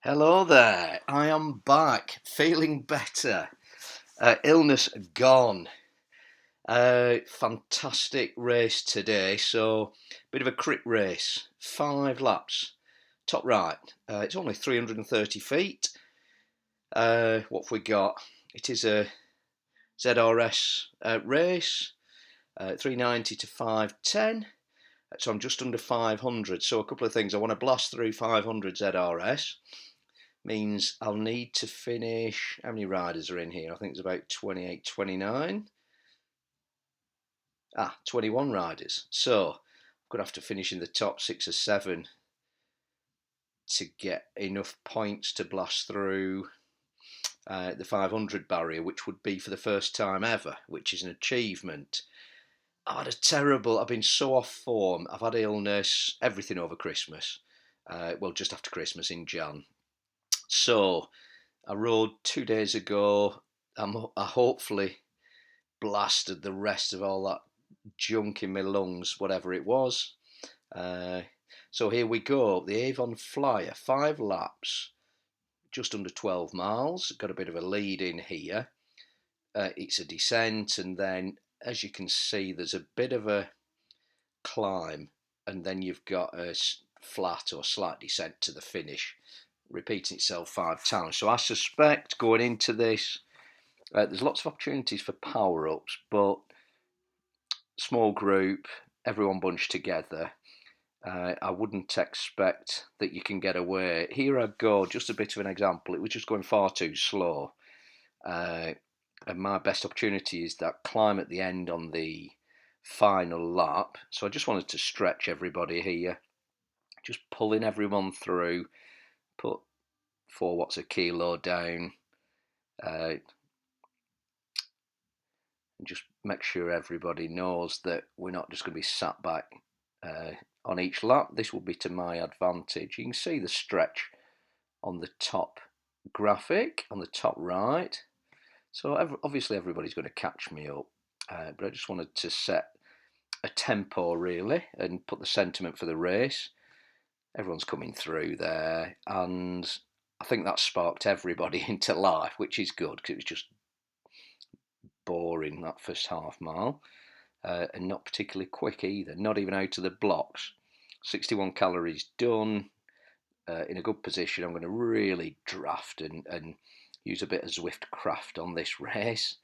Hello there. I am back, feeling better. Illness gone. Fantastic race today. So, bit of a crit race. 5 laps. Top right. It's only 330 feet. What have we got? It is a ZRS race. 390 to 510. So I'm just under 500. So a couple of things. I want to blast through 500 ZRS. Means I'll need to finish. How many riders are in here? I think it's about 28, 29. 21 riders. So I'm going to have to finish in the top 6 or 7 to get enough points to blast through the 500 barrier, which would be for the first time ever, which is an achievement. I've been so off form. I've had illness, everything over Christmas. Just after Christmas in Jan. So I rode 2 days ago. I hopefully blasted the rest of all that junk in my lungs, whatever it was. So here we go. The Avon Flyer, 5 laps, just under 12 miles. Got a bit of a lead in here. It's a descent, and then, as you can see, there's a bit of a climb, and then you've got a flat or slight descent to the finish, repeating itself 5 times. So I suspect going into this, there's lots of opportunities for power-ups, but small group, everyone bunched together. I wouldn't expect that you can get away. Here I go, just a bit of an example. It was just going far too slow. And my best opportunity is that climb at the end on the final lap. So I just wanted to stretch everybody here, just pulling everyone through, put 4 watts a kilo down, and just make sure everybody knows that we're not just going to be sat back on each lap. This will be to my advantage. You can see the stretch on the top graphic, on the top right. So obviously everybody's going to catch me up, but I just wanted to set a tempo really and put the sentiment for the race. Everyone's coming through there, and I think that sparked everybody into life, which is good because it was just boring that first half mile, and not particularly quick either, not even out of the blocks. 61 calories done, in a good position. I'm going to really draft and use a bit of Zwift craft on this race.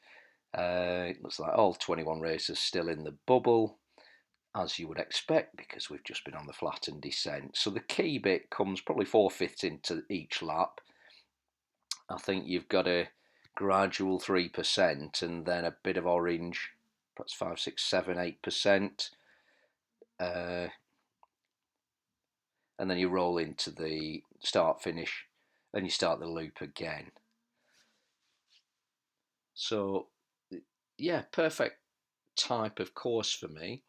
It looks like all 21 racers still in the bubble, as you would expect, because we've just been on the flattened descent. So the key bit comes probably 4/5 into each lap. I think you've got a gradual 3% and then a bit of orange, perhaps 5, 6, 7, 8%. And then you roll into the start finish and you start the loop again. So yeah, perfect type of course for me.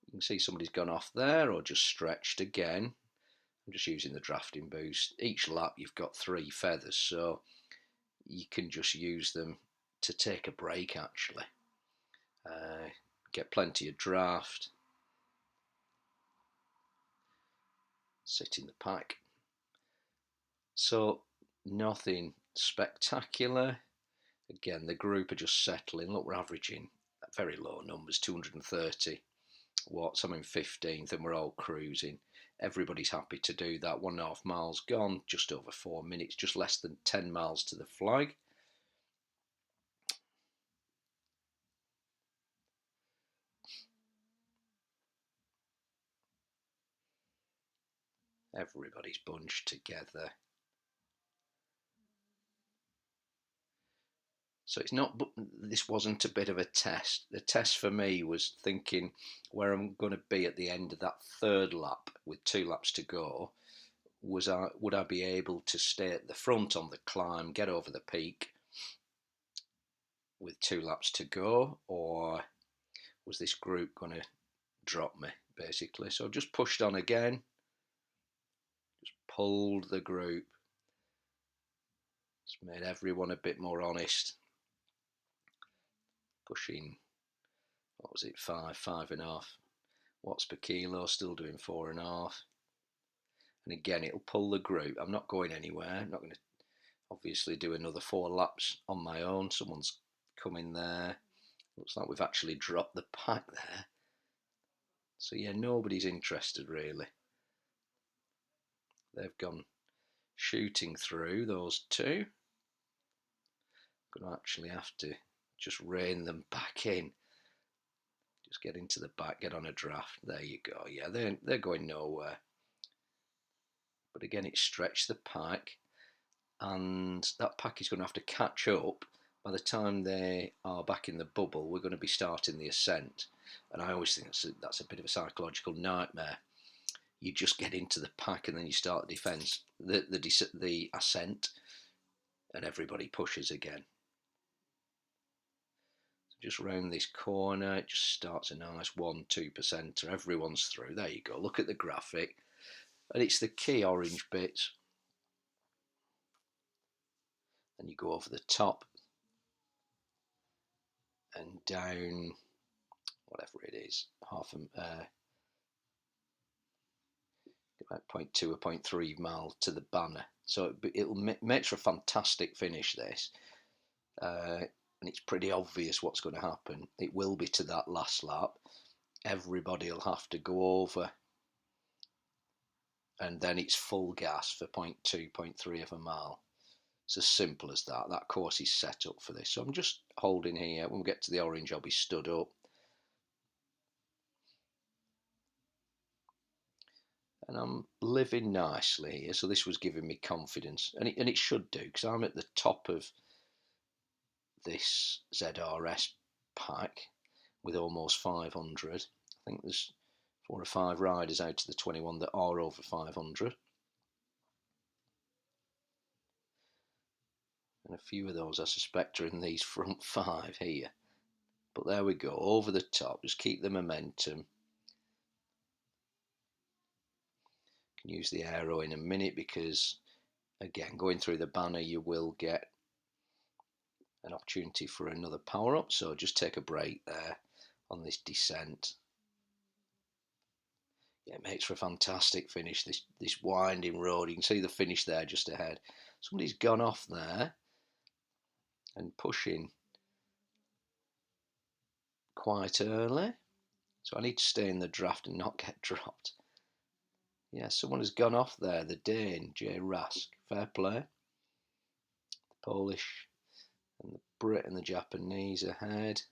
You can see somebody's gone off there or just stretched again. I'm just using the drafting boost. Each lap you've got 3 feathers, so you can just use them to take a break actually. Get plenty of draft. Sit in the pack. So nothing spectacular. Again, the group are just settling. Look, we're averaging very low numbers, 230 watts. I'm in 15th and we're all cruising. Everybody's happy to do that. 1.5 miles gone, just over 4 minutes, just less than 10 miles to the flag. Everybody's bunched together. So it's not, this wasn't a bit of a test. The test for me was thinking where I'm going to be at the end of that 3rd lap with 2 laps to go. Would I be able to stay at the front on the climb, get over the peak with 2 laps to go, or was this group going to drop me, basically? So I've just pushed on again, just pulled the group, it's made everyone a bit more honest. Pushing, what was it, 5.5 watts per kilo, still doing 4.5. And again, it'll pull the group. I'm not going anywhere. I'm not going to obviously do another 4 laps on my own. Someone's coming there. Looks like we've actually dropped the pack there. So yeah, nobody's interested really. They've gone shooting through, those two. I'm going to actually have to just rein them back in. Just get into the back, get on a draft. There you go. Yeah, they're going nowhere. But again, it stretched the pack, and that pack is going to have to catch up. By the time they are back in the bubble, we're going to be starting the ascent. And I always think that's a bit of a psychological nightmare. You just get into the pack and then you start the defence, the ascent, and everybody pushes again. So just round this corner, it just starts a nice 1-2%. Everyone's through. There you go. Look at the graphic. And it's the key orange bits. And you go over the top and down, whatever it is, about 0.2 or 0.3 mile to the banner. So it'll make for a fantastic finish, this. And it's pretty obvious what's going to happen. It will be to that last lap. Everybody will have to go over, and then it's full gas for 0.2, 0.3 of a mile. It's as simple as that. That course is set up for this. So I'm just holding here. When we get to the orange, I'll be stood up. And I'm living nicely here. So this was giving me confidence. And it should do, because I'm at the top of this ZRS pack with almost 500. I think there's 4 or 5 riders out of the 21 that are over 500. And a few of those I suspect are in these front 5 here. But there we go, over the top. Just keep the momentum. Can use the aero in a minute, because again, going through the banner, you will get an opportunity for another power up. So just take a break there on this descent. Yeah, it makes for a fantastic finish, this winding road. You can see the finish there just ahead. Somebody's gone off there and pushing quite early. So I need to stay in the draft and not get dropped. Yeah, someone has gone off there, the Dane, J. Rask. Fair play. The Polish and the Brit and the Japanese ahead.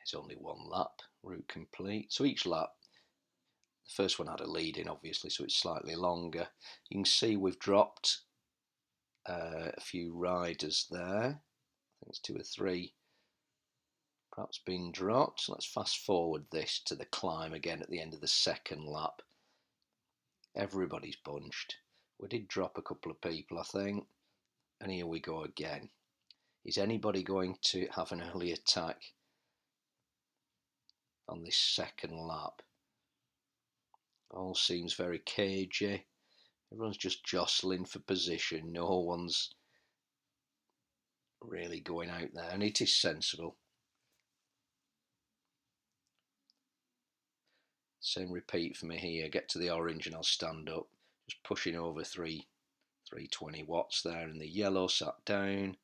It's only 1 lap, route complete. So each lap, the first one had a lead in, obviously, so it's slightly longer. You can see we've dropped a few riders there. I think it's 2 or 3 perhaps been dropped. So let's fast forward this to the climb again at the end of the second lap. Everybody's bunched. We did drop a couple of people, I think. And here we go again. Is anybody going to have an early attack on this second lap? All seems very cagey. Everyone's just jostling for position. No one's really going out there, and it is sensible. Same repeat for me here. Get to the orange and I'll stand up. Just pushing over 320 watts there, and the yellow sat down.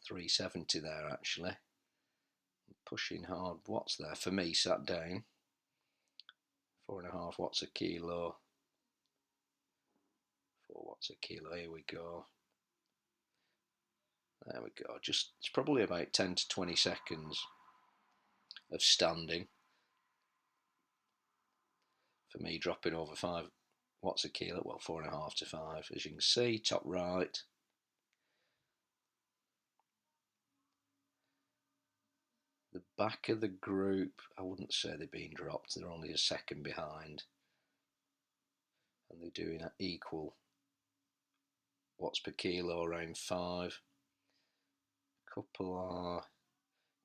370 there actually. Pushing hard. Watts there for me sat down. 4.5 watts a kilo. 4 watts a kilo. Here we go. There we go. Just it's probably about 10 to 20 seconds of standing for me, dropping over 5 watts a kilo. Well, 4.5 to 5, as you can see. Top right. The back of the group, I wouldn't say they're being dropped. They're only a second behind, and they're doing an equal watts per kilo, around 5. Couple are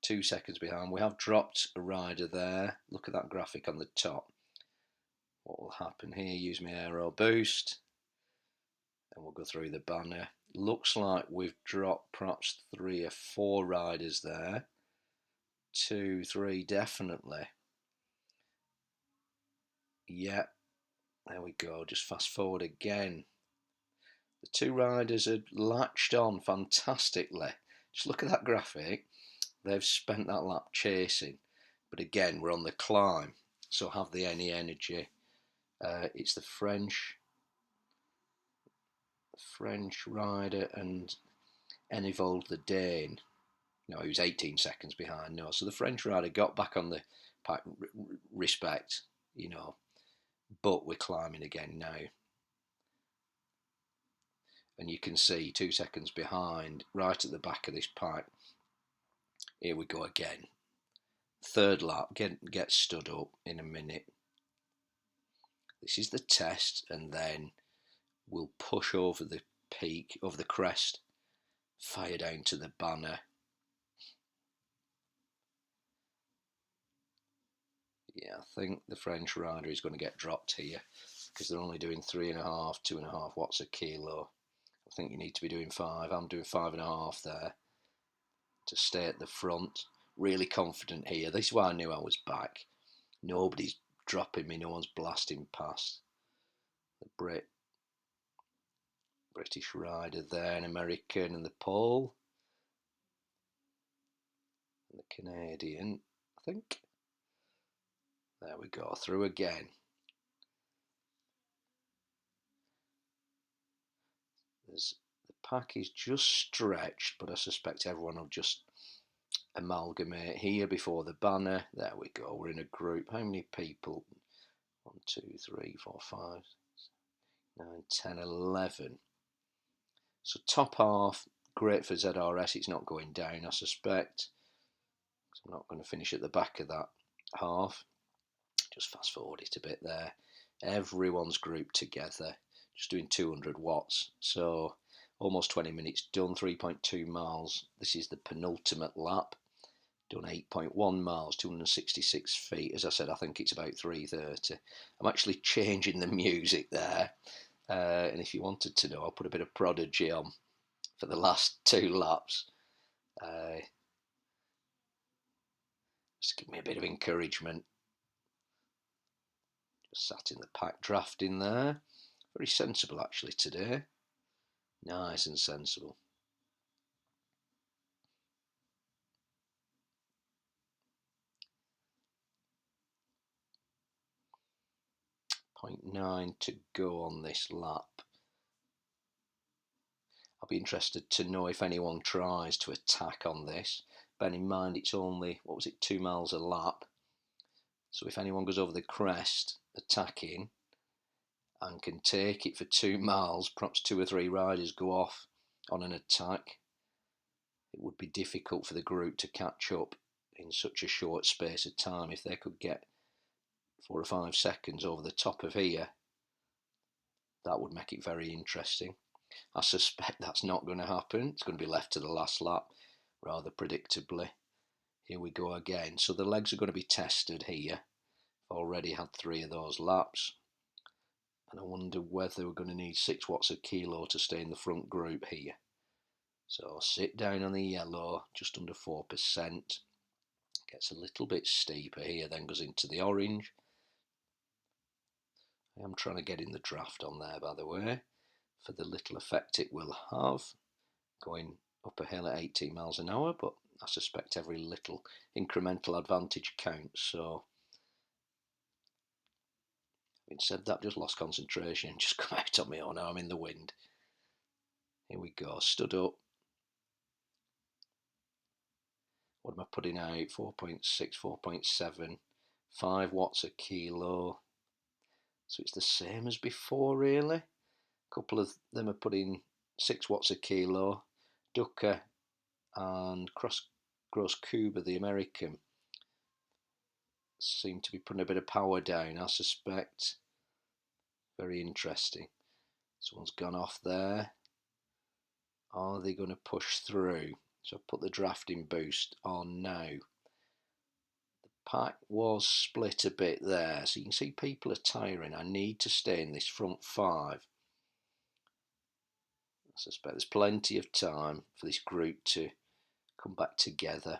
2 seconds behind. We have dropped a rider there. Look at that graphic on the top. What will happen here? Use my aero boost, and we'll go through the banner. Looks like we've dropped perhaps 3 or 4 riders there. 2, 3, definitely. Yeah, There we go, just fast forward again. The two riders had latched on fantastically. Just look at that graphic. They've spent that lap chasing. But again, we're on the climb. So have they any energy? It's the French rider and Enivold the Dane. No, he was 18 seconds behind. No, so the French rider got back on the pack. Respect, you know. But we're climbing again now. And you can see 2 seconds behind, right at the back of this pack. Here we go again. Third lap, get stood up in a minute. This is the test, and then we'll push over the peak, over the crest, fire down to the banner. Yeah, I think the French rider is going to get dropped here because they're only doing 3.5, 2.5 watts a kilo. I think you need to be doing 5. I'm doing 5.5 there to stay at the front. Really confident here. This is why I knew I was back. Nobody's dropping me. No one's blasting past. The British rider there, an American, and the Pole. And the Canadian, I think. There we go, through again. The pack is just stretched, but I suspect everyone will just amalgamate here before the banner. There we go, we're in a group. How many people? 1, 2, 3, 4, 5, 9, 10, 11. So top half, great for ZRS. It's not going down, I suspect. So I'm not going to finish at the back of that half. Just fast forward it a bit there. Everyone's grouped together, just doing 200 watts. So almost 20 minutes done, 3.2 miles. This is the penultimate lap. Done 8.1 miles, 266 feet. As I said, I think it's about 3:30. I'm actually changing the music there. And if you wanted to know, I'll put a bit of Prodigy on for the last 2 laps. Just give me a bit of encouragement. Just sat in the pack drafting there. Very sensible actually today. Nice and sensible. 0.9 to go on this lap. I'll be interested to know if anyone tries to attack on this. Bear in mind it's only, 2 miles a lap. So if anyone goes over the crest attacking and can take it for 2 miles, perhaps 2 or 3 riders go off on an attack, it would be difficult for the group to catch up in such a short space of time. If they could get 4 or 5 seconds over the top of here, that would make it very interesting. I suspect that's not going to happen. It's going to be left to the last lap rather predictably. Here we go again. So the legs are going to be tested here. I've already had 3 of those laps. And I wonder whether we're going to need 6 watts a kilo to stay in the front group here. So sit down on the yellow, just under 4%. Gets a little bit steeper here, then goes into the orange. I am trying to get in the draft on there, by the way, for the little effect it will have. Going up a hill at 18 miles an hour, but I suspect every little incremental advantage counts. So, having said that, just lost concentration and just come out on me. Oh no, I'm in the wind. Here we go, stood up. What am I putting out? 4.6, 4.7, 5 watts a kilo. So it's the same as before, really. A couple of them are putting 6 watts a kilo. Ducker and Gross Cuba, the American, seem to be putting a bit of power down, I suspect. Very interesting. Someone's gone off there. Are they going to push through? So put the drafting boost on now. The pack was split a bit there, so you can see people are tiring. I need to stay in this front 5. I suspect there's plenty of time for this group to come back together.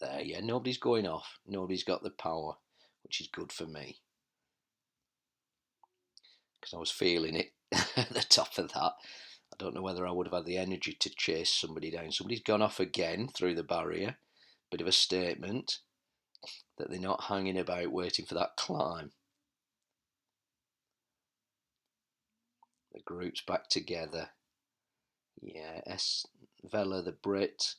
There, yeah, nobody's going off. Nobody's got the power, which is good for me. because I was feeling it at the top of that. I don't know whether I would have had the energy to chase somebody down. Somebody's gone off again through the barrier. Bit of a statement that they're not hanging about waiting for that climb. The group's back together. Yeah, Vela the Brit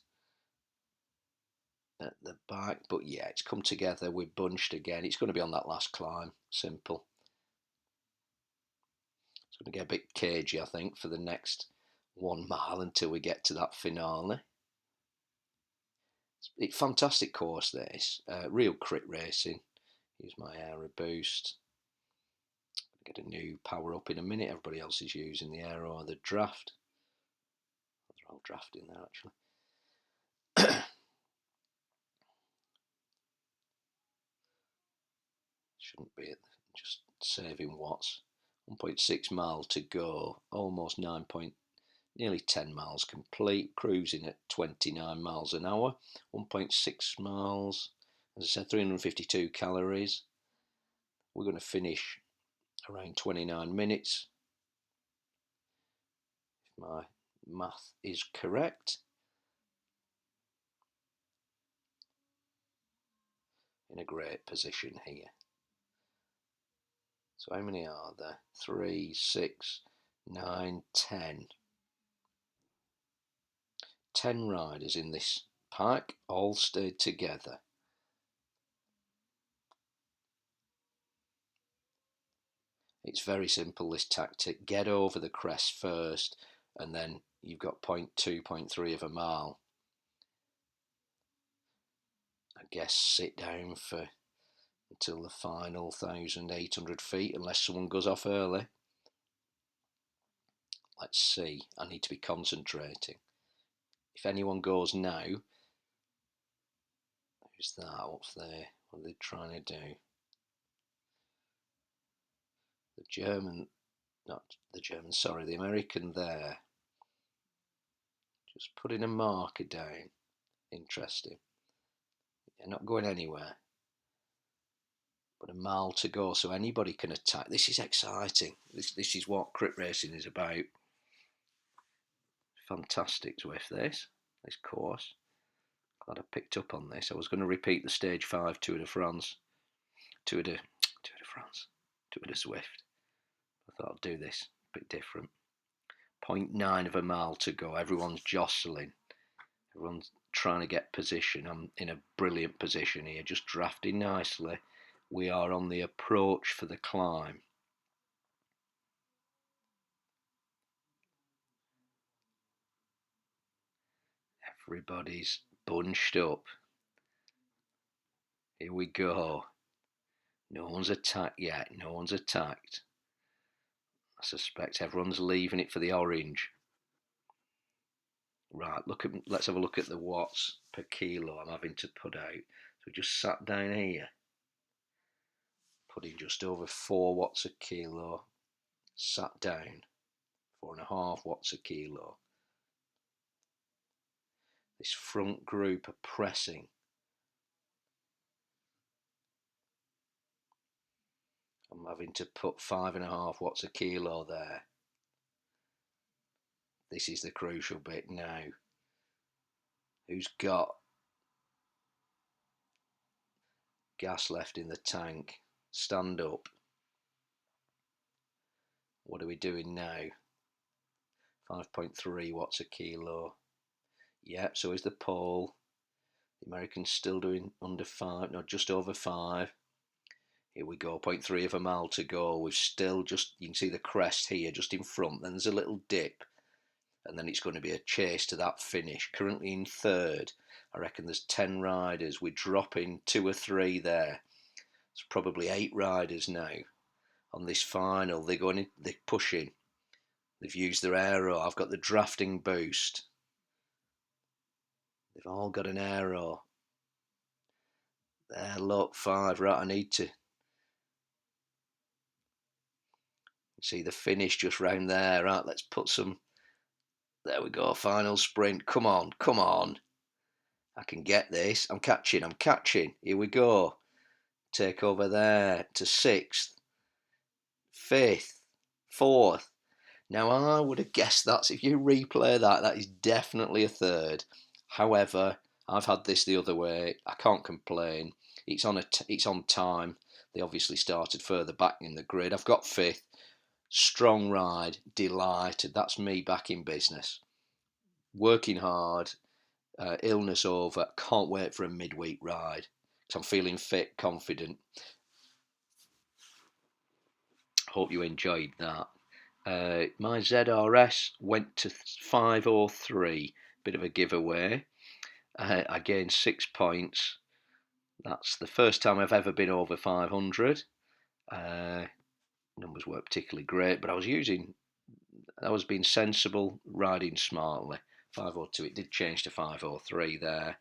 at the back, but yeah, it's come together. We're bunched again. It's going to be on that last climb. Simple. It's going to get a bit cagey, I think, for the next 1 mile until we get to that finale. It's a fantastic course, this. Real crit racing. Use my aero boost. Get a new power up in a minute. Everybody else is using the aero or the draft. They're all drafting there, actually. Shouldn't be just saving watts. 1.6 miles to go. Almost 9 point, nearly 10 miles complete. Cruising at 29 miles an hour. 1.6 miles. As I said, 352 calories. We're going to finish around 29 minutes. If my math is correct. In a great position here. So how many are there? 3, 6, 9, 10. 10 riders in this pack, all stayed together. It's very simple, this tactic. Get over the crest first, and then you've got 0.2, 0.3 of a mile. I guess sit down for until the final 1,800 feet, unless someone goes off early. Let's see. I need to be concentrating. If anyone goes now, who's that up there? What are they trying to do? The German, not the German, sorry, the American there. Just putting a marker down. Interesting. They're not going anywhere. But a mile to go, so anybody can attack. This is exciting. This is what crit racing is about. Fantastic Zwift, this course. Glad I picked up on this. I was going to repeat the stage 5 Tour de France. Tour de Zwift. I thought I'd do this a bit different. 0.9 of a mile to go. Everyone's jostling. Everyone's trying to get position. I'm in a brilliant position here, just drafting nicely. We are on the approach for the climb. Everybody's bunched up. Here we go. No one's attacked yet. No one's attacked. I suspect everyone's leaving it for the orange. Right, let's have a look at the watts per kilo I'm having to put out. So just sat down here. Putting just over 4 watts a kilo. Sat down. 4.5 watts a kilo. This front group are pressing. I'm having to put 5.5 watts a kilo there. This is the crucial bit now. Who's got gas left in the tank? Stand up. What are we doing now? 5.3 watts a kilo. Yep, so is the pole. The American's still doing under 5, no, just over 5. Here we go, 0.3 of a mile to go. We've still just, you can see the crest here just in front. Then there's a little dip. And then it's going to be a chase to that finish. Currently in third. I reckon there's 10 riders. We're dropping 2 or 3 there. It's probably 8 riders now on this final. They're pushing. They've used their aero. I've got the drafting boost. They've all got an aero. There, look, 5. Right, I need to see the finish just round there. Right, let's put some. There we go. Final sprint. Come on, come on. I can get this. I'm catching. Here we go. Take over there to 6th, 5th. 4th. Now, I would have guessed that's, if you replay that, that is definitely a 3rd. However, I've had this the other way. I can't complain. It's on time. They obviously started further back in the grid. I've got 5th. Strong ride. Delighted. That's me back in business. Working hard. Illness over. Can't wait for a midweek ride because I'm feeling fit, confident. Hope you enjoyed that. My ZRS went to 503, bit of a giveaway. I gained 6 points. That's the first time I've ever been over 500. Numbers weren't particularly great, but I was being sensible, riding smartly. 502, it did change to 503 there.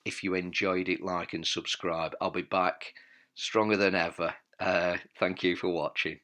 If you enjoyed it, like and subscribe. I'll be back stronger than ever. Thank you for watching.